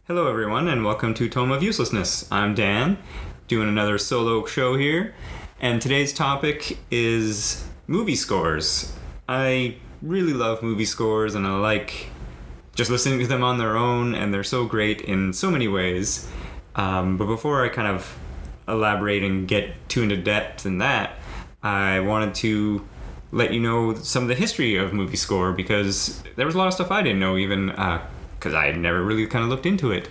Hello everyone and welcome to Tome of Uselessness. I'm Dan, doing another solo show here, and today's topic is movie scores. I really love movie scores and I like just listening to them on their own, and they're so great in so many ways. But before I kind of elaborate and get too into depth in that, I wanted to let you know some of the history of movie score, because there was a lot of stuff I didn't know even because I had never really kind of looked into it.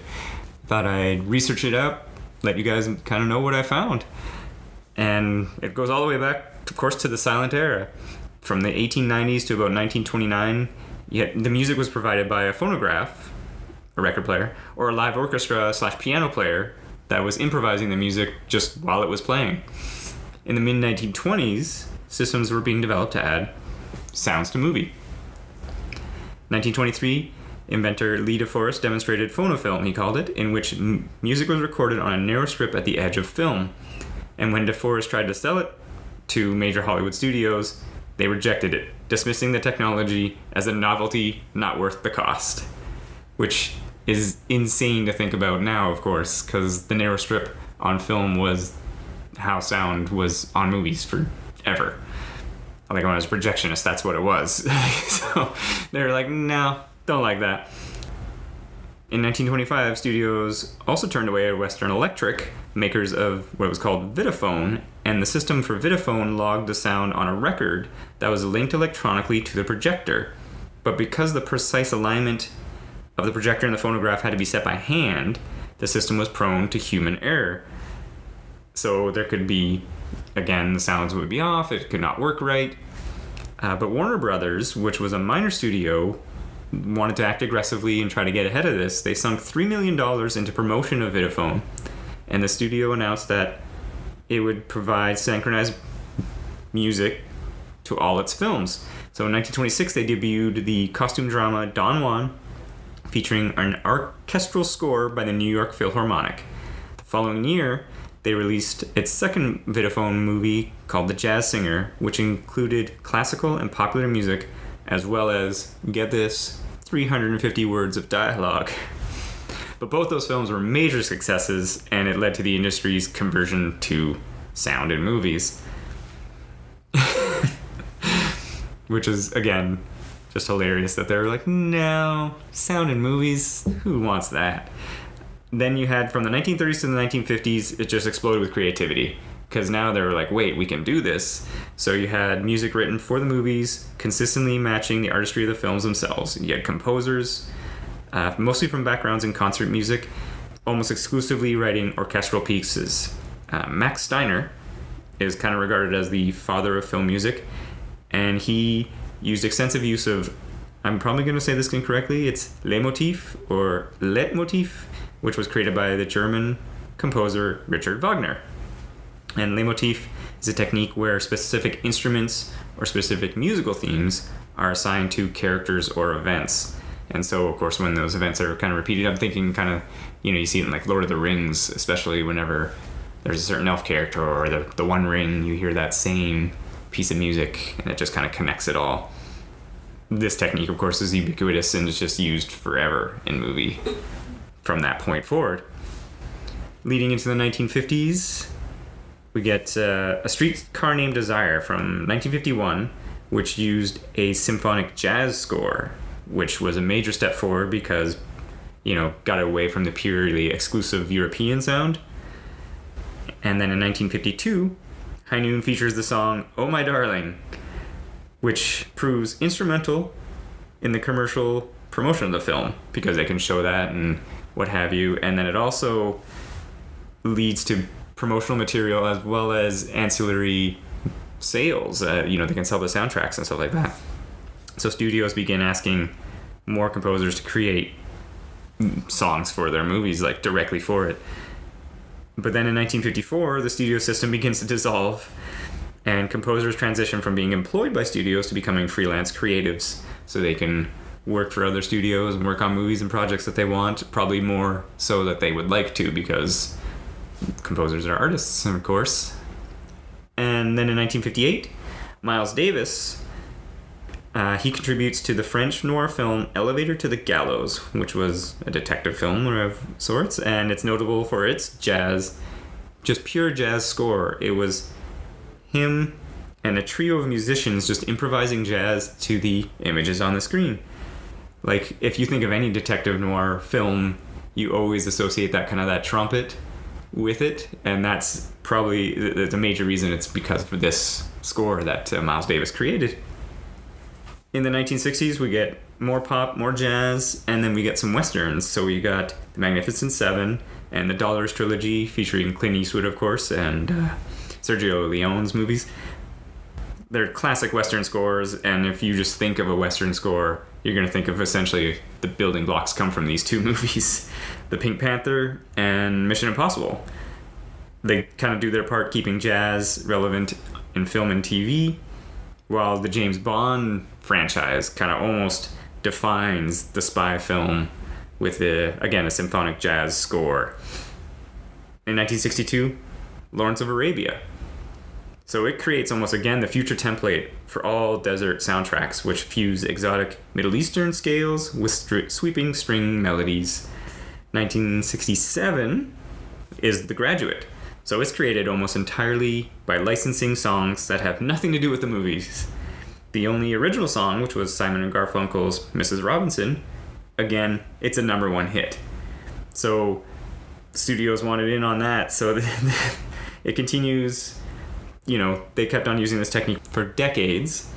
Thought I'd research it up, let you guys kind of know what I found. And it goes all the way back, of course, to the silent era. From the 1890s to about 1929, the music was provided by a phonograph, a record player, or a live orchestra / piano player that was improvising the music just while it was playing. In the mid-1920s, systems were being developed to add sounds to movie. 1923, inventor Lee DeForest demonstrated phonofilm, he called it, in which music was recorded on a narrow strip at the edge of film. And when DeForest tried to sell it to major Hollywood studios, they rejected it, dismissing the technology as a novelty not worth the cost. Which is insane to think about now, of course, because the narrow strip on film was how sound was on movies forever. Like when I was a projectionist, that's what it was. So they were like, no, don't like that. In 1925, studios also turned away at Western Electric, makers of what was called Vitaphone, and the system for Vitaphone logged the sound on a record that was linked electronically to the projector. But because the precise alignment of the projector and the phonograph had to be set by hand, the system was prone to human error. So there could be, again, the sounds would be off, it could not work right. But Warner Brothers, which was a minor studio, wanted to act aggressively and try to get ahead of this. They sunk $3 million into promotion of Vitaphone, and the studio announced that it would provide synchronized music to all its films. So in 1926, they debuted the costume drama Don Juan, featuring an orchestral score by the New York Philharmonic. The following year, they released its second Vitaphone movie called The Jazz Singer, which included classical and popular music, as well as, get this, 350 words of dialogue. But both those films were major successes, and it led to the industry's conversion to sound in movies. Which is, again, just hilarious that they're like, no, sound in movies, who wants that? Then you had, from the 1930s to the 1950s, it just exploded with creativity. Because now they were like, wait, we can do this. So you had music written for the movies, consistently matching the artistry of the films themselves. You had composers, mostly from backgrounds in concert music, almost exclusively writing orchestral pieces. Max Steiner is kind of regarded as the father of film music, and he used extensive use of, I'm probably going to say this incorrectly, it's Leitmotif or Leitmotif, which was created by the German composer Richard Wagner. And Leitmotif is a technique where specific instruments or specific musical themes are assigned to characters or events. And so, of course, when those events are kind of repeated, I'm thinking kind of, you see it in like Lord of the Rings, especially whenever there's a certain elf character or the One Ring, you hear that same piece of music and it just kind of connects it all. This technique, of course, is ubiquitous and it's just used forever in movie from that point forward. Leading into the 1950s, we get A Streetcar Named Desire from 1951, which used a symphonic jazz score, which was a major step forward because, got away from the purely exclusive European sound. And then in 1952, High Noon features the song Oh My Darling, which proves instrumental in the commercial promotion of the film because they can show that and what have you. And then it also leads to promotional material as well as ancillary sales. They can sell the soundtracks and stuff like that. So studios began asking more composers to create songs for their movies, like directly for it. But then in 1954, the studio system begins to dissolve, and composers transition from being employed by studios to becoming freelance creatives, so they can work for other studios and work on movies and projects that they want, probably more so that they would like to, because composers are artists, of course. And then in 1958, Miles Davis He contributes to the French noir film Elevator to the Gallows, which was a detective film of sorts, and it's notable for its jazz, just pure jazz score. It was him and a trio of musicians just improvising jazz to the images on the screen. Like, if you think of any detective noir film, you always associate that trumpet with it, and that's probably the major reason. It's because of this score that Miles Davis created. In the 1960s, we get more pop, more jazz, and then we get some westerns. So we got The Magnificent Seven and the Dollars trilogy, featuring Clint Eastwood, of course, and Sergio Leone's movies. They're classic western scores, and if you just think of a western score, you're going to think of essentially the building blocks come from these two movies, The Pink Panther and Mission Impossible. They kind of do their part keeping jazz relevant in film and TV, while the James Bond franchise kind of almost defines the spy film with, a symphonic jazz score. In 1962, Lawrence of Arabia. So it creates almost, again, the future template for all desert soundtracks, which fuse exotic Middle Eastern scales with sweeping string melodies. 1967 is The Graduate. So it's created almost entirely by licensing songs that have nothing to do with the movies. The only original song, which was Simon & Garfunkel's Mrs. Robinson, again, it's a number one hit. So studios wanted in on that, so it continues. They kept on using this technique for decades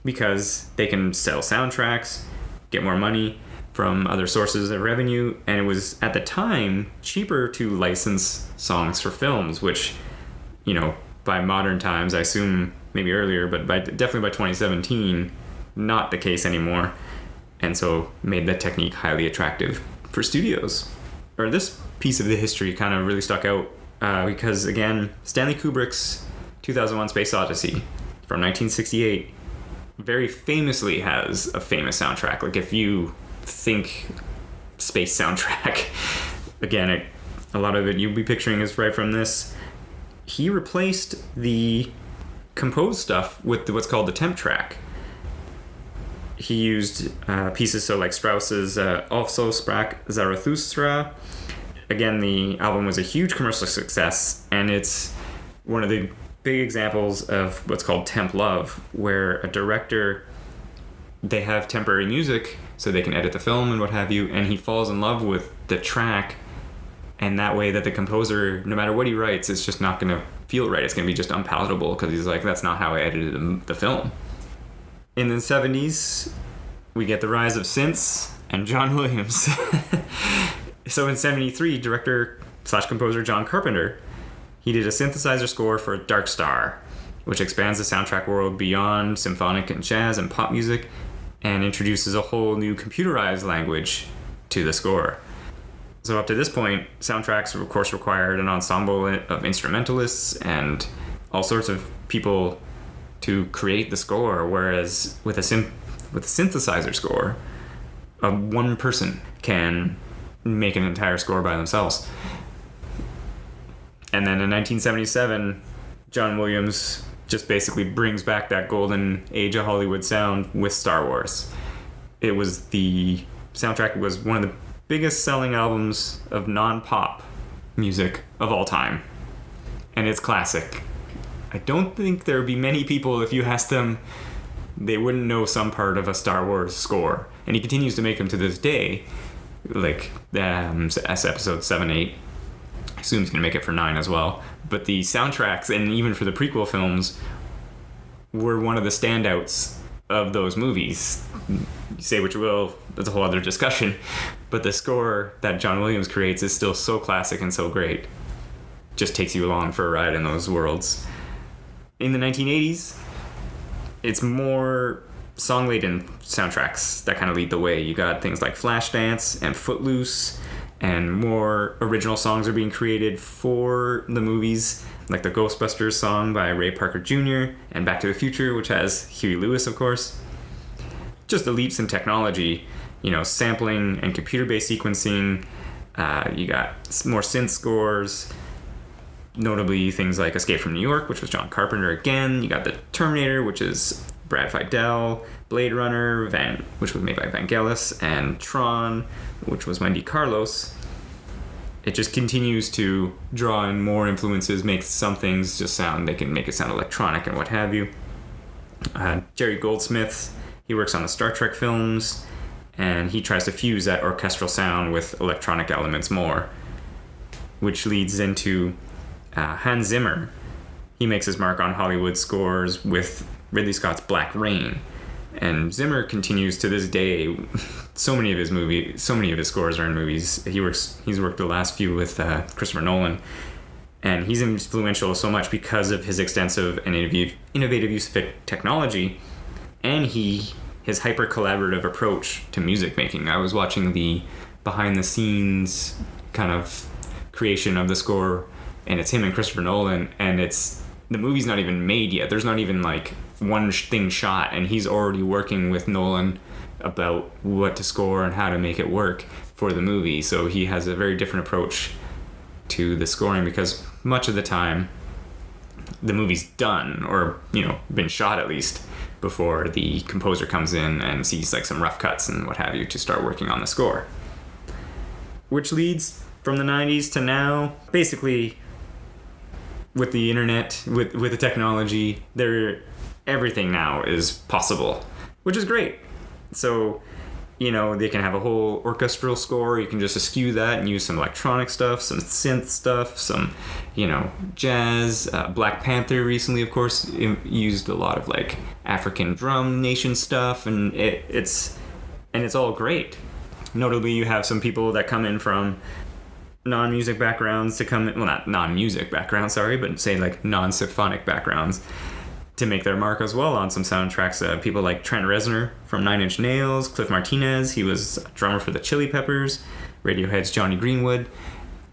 because they can sell soundtracks, get more money from other sources of revenue, and it was, at the time, cheaper to license songs for films, which, by modern times, I assume maybe earlier, but definitely by 2017, not the case anymore, and so made that technique highly attractive for studios. This piece of the history kind of really stuck out because, again, Stanley Kubrick's 2001 Space Odyssey from 1968 very famously has a famous soundtrack. Like, if you think space soundtrack, again, a lot of it you'll be picturing is right from this. He replaced the composed stuff with what's called the temp track. He used pieces so like Strauss's Also Sprach Zarathustra. Again, the album was a huge commercial success, and it's one of the big examples of what's called temp love, where a director, they have temporary music so they can edit the film and what have you, and he falls in love with the track, and that way that the composer, no matter what he writes, it's just not going to feel right. It's going to be just unpalatable because he's like, that's not how I edited the film. In the 70s, we get the rise of synths and John Williams. So in 73, director/composer John Carpenter, he did a synthesizer score for Dark Star, which expands the soundtrack world beyond symphonic and jazz and pop music and introduces a whole new computerized language to the score. So up to this point, soundtracks, of course, required an ensemble of instrumentalists and all sorts of people to create the score, whereas with a synthesizer score, one person can make an entire score by themselves. And then in 1977, John Williams just basically brings back that golden age of Hollywood sound with Star Wars. The soundtrack was one of the biggest selling albums of non-pop music of all time. And it's classic. I don't think there would be many people, if you asked them, they wouldn't know some part of a Star Wars score. And he continues to make them to this day. Like, as episode 7, 8. I assume he's going to make it for 9 as well. But the soundtracks, and even for the prequel films, were one of the standouts of those movies. You say what you will, that's a whole other discussion. But the score that John Williams creates is still so classic and so great. Just takes you along for a ride in those worlds. In the 1980s, it's more song-laden soundtracks that kind of lead the way. You got things like Flashdance and Footloose, and more original songs are being created for the movies, like the Ghostbusters song by Ray Parker Jr. and Back to the Future, which has Huey Lewis, of course. Just the leaps in technology, sampling and computer-based sequencing. You got more synth scores, notably things like Escape from New York, which was John Carpenter again. You got the Terminator, which is Brad Fiedel, Blade Runner, which was made by Vangelis, and Tron, which was Wendy Carlos. It just continues to draw in more influences, make some things just sound, they can make it sound electronic and what have you. Jerry Goldsmith, he works on the Star Trek films, and he tries to fuse that orchestral sound with electronic elements more, which leads into Hans Zimmer. He makes his mark on Hollywood scores with Ridley Scott's Black Rain. And Zimmer continues to this day. So many of his scores are in movies. He's worked the last few with Christopher Nolan, and he's influential so much because of his extensive and innovative use of technology, and his hyper collaborative approach to music making. I was watching the behind the scenes kind of creation of the score, and it's him and Christopher Nolan, and the movie's not even made yet. There's not even like one thing shot, and he's already working with Nolan about what to score and how to make it work for the movie. So he has a very different approach to the scoring, because much of the time the movie's done, or been shot at least, before the composer comes in and sees like some rough cuts and what have you to start working on the score. Which leads from the 90s to now, basically with the internet, with the technology, everything now is possible, which is great. So, they can have a whole orchestral score. You can just eschew that and use some electronic stuff, some synth stuff, some, jazz. Black Panther recently, of course, used a lot of like African drum nation stuff, and it's all great. Notably, you have some people that come in from non-music backgrounds not non-music backgrounds, but say like non-symphonic backgrounds, to make their mark as well on some soundtracks. People like Trent Reznor from Nine Inch Nails, Cliff Martinez, he was a drummer for the Chili Peppers, Radiohead's Johnny Greenwood.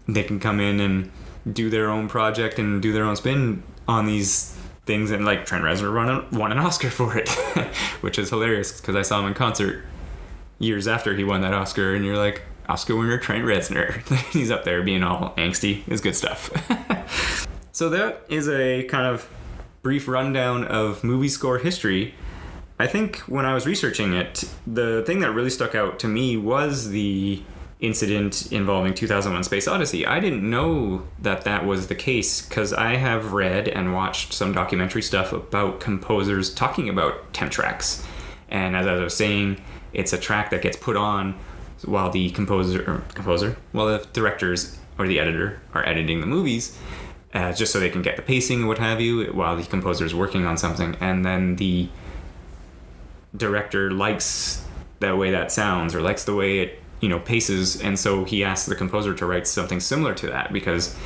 They can come in and do their own project and do their own spin on these things, and like Trent Reznor won an Oscar for it, which is hilarious because I saw him in concert years after he won that Oscar, and you're like, Oscar winner Trent Reznor. He's up there being all angsty. It's good stuff. So that is a kind of brief rundown of movie score history. I think when I was researching it, the thing that really stuck out to me was the incident involving 2001: Space Odyssey. I didn't know that was the case, because I have read and watched some documentary stuff about composers talking about temp tracks. And as I was saying, it's a track that gets put on while the while the directors or the editor are editing the movies, just so they can get the pacing and what have you, while the composer is working on something. And then the director likes the way that sounds, or likes the way it paces, and so he asks the composer to write something similar to that, because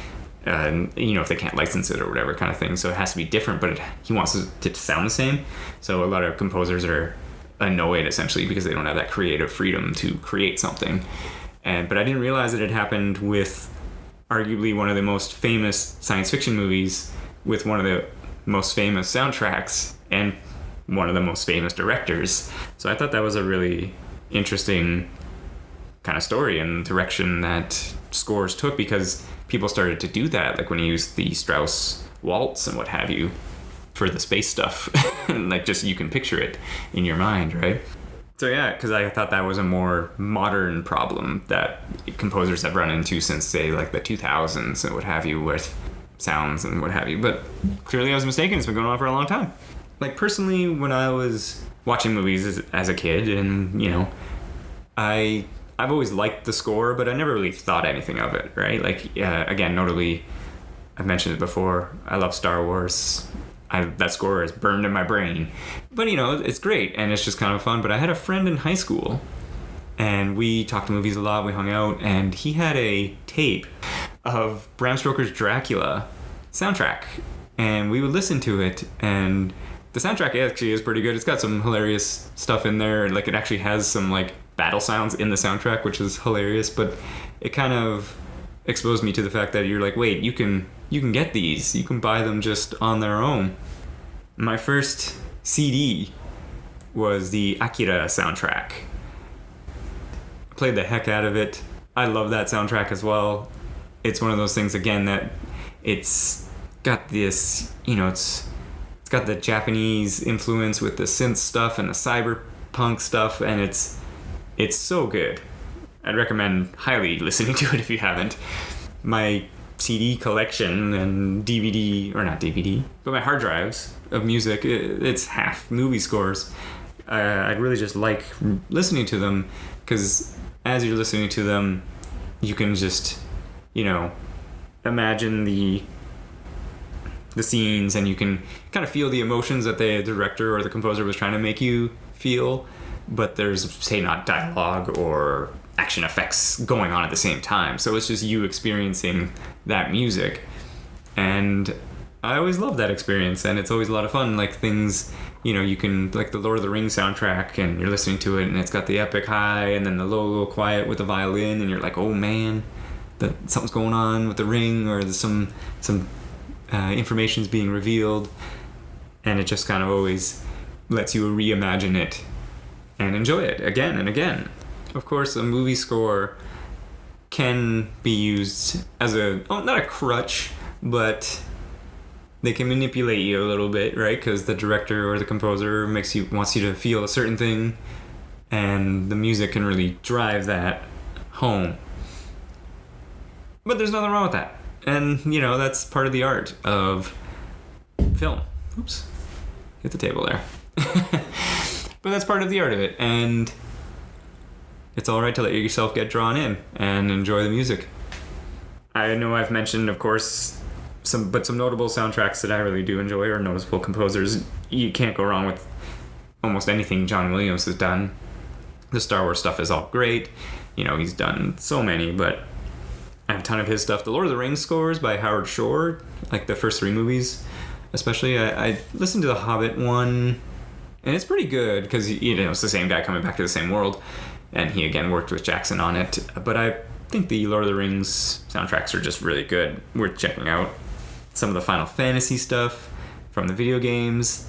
if they can't license it or whatever kind of thing, so it has to be different, but he wants it to sound the same. So a lot of composers are annoyed essentially because they don't have that creative freedom to create something. But I didn't realize that it happened with arguably one of the most famous science fiction movies, with one of the most famous soundtracks and one of the most famous directors. So I thought that was a really interesting kind of story and direction that scores took, because people started to do that, like when you use the Strauss waltz and what have you for the space stuff. Like, just you can picture it in your mind, right? So yeah, because I thought that was a more modern problem that composers have run into since, say, like the 2000s and what have you, with sounds and what have you. But clearly I was mistaken. It's been going on for a long time. Like, personally, when I was watching movies as a kid, and I've always liked the score, but I never really thought anything of it, right? Like, again, notably, I've mentioned it before, I love Star Wars. That score is burned in my brain. But, it's great, and it's just kind of fun. But I had a friend in high school, and we talked movies a lot, we hung out, and he had a tape of Bram Stoker's Dracula soundtrack, and we would listen to it, and the soundtrack actually is pretty good. It's got some hilarious stuff in there, like it actually has some like battle sounds in the soundtrack, which is hilarious, but it kind of exposed me to the fact that you're like, wait, you can get these, you can buy them just on their own. My first CD was the Akira soundtrack. I played the heck out of it. I love that soundtrack as well. It's one of those things, again, that it's got this, it's got the Japanese influence with the synth stuff and the cyberpunk stuff, and it's so good. I'd recommend highly listening to it if you haven't. My CD collection and DVD, or not DVD, but my hard drives of music, it's half movie scores. I'd really just like listening to them, because as you're listening to them, you can just, imagine the scenes, and you can kind of feel the emotions that the director or the composer was trying to make you feel, but there's, say, not dialogue or action effects going on at the same time. So it's just you experiencing that music. And I always love that experience, and it's always a lot of fun. Like things, you can, like the Lord of the Rings soundtrack, and you're listening to it, and it's got the epic high, and then the low quiet with the violin, and you're like, oh man, something's going on with the ring, or there's some information's being revealed, and it just kind of always lets you reimagine it and enjoy it again and again. Of course, a movie score can be used as not a crutch, but they can manipulate you a little bit, right? Because the director or the composer wants you to feel a certain thing, and the music can really drive that home. But there's nothing wrong with that. And, that's part of the art of film. Oops. Hit the table there. But that's part of the art of it. And it's all right to let yourself get drawn in and enjoy the music. I know I've mentioned, of course, some notable soundtracks that I really do enjoy, or noticeable composers. You can't go wrong with almost anything John Williams has done. The Star Wars stuff is all great. He's done so many, but I have a ton of his stuff. The Lord of the Rings scores by Howard Shore, like the first 3 movies, especially. I listened to the Hobbit one, and it's pretty good because it's the same guy coming back to the same world, and he again worked with Jackson on it. But I think the Lord of the Rings soundtracks are just really good, worth checking out. Some of the Final Fantasy stuff from the video games,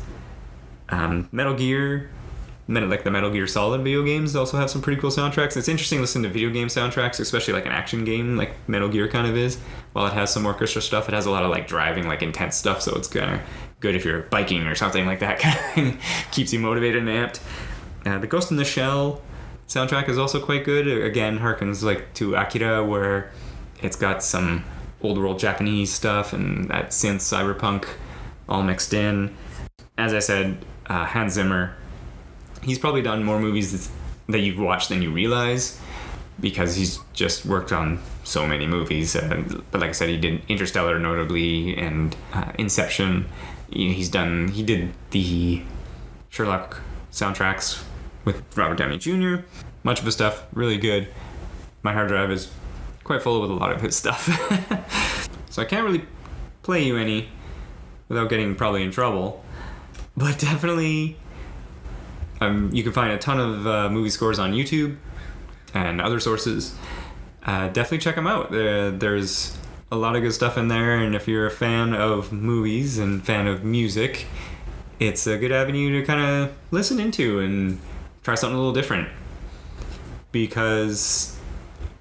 Metal Gear. Like the Metal Gear Solid video games also have some pretty cool soundtracks. It's interesting listening to video game soundtracks, especially like an action game like Metal Gear kind of is. While it has some orchestra stuff, it has a lot of like driving, like intense stuff, so it's kind of good if you're biking or something like that kind of thing. Keeps you motivated and amped. The Ghost in the Shell soundtrack is also quite good. Again, harkens like to Akira, where it's got some old world Japanese stuff and that synth cyberpunk all mixed in. As I said, Hans Zimmer, he's probably done more movies that you've watched than you realize, because he's just worked on so many movies. But like I said, he did Interstellar notably, and Inception. He did the Sherlock soundtracks with Robert Downey Jr. Much of his stuff really good. My hard drive is quite full with a lot of his stuff. So I can't really play you any without getting probably in trouble, but definitely you can find a ton of movie scores on YouTube and other sources. Definitely check them out. There's a lot of good stuff in there, and if you're a fan of movies and fan of music, it's a good avenue to kind of listen into and try something a little different, because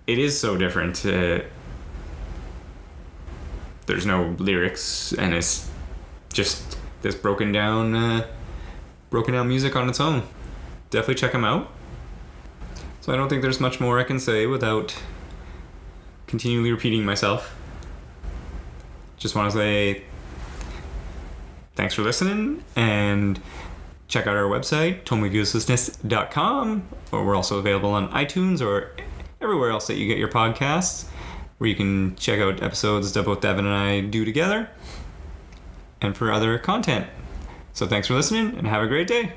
it is so different. There's no lyrics, and it's just this broken down music on its own. Definitely check them out. So I don't think there's much more I can say without continually repeating myself. Just want to say thanks for listening, and check out our website, tomeofuselessness.com, or we're also available on iTunes or everywhere else that you get your podcasts, where you can check out episodes that both Devin and I do together, and for other content. So thanks for listening, and have a great day.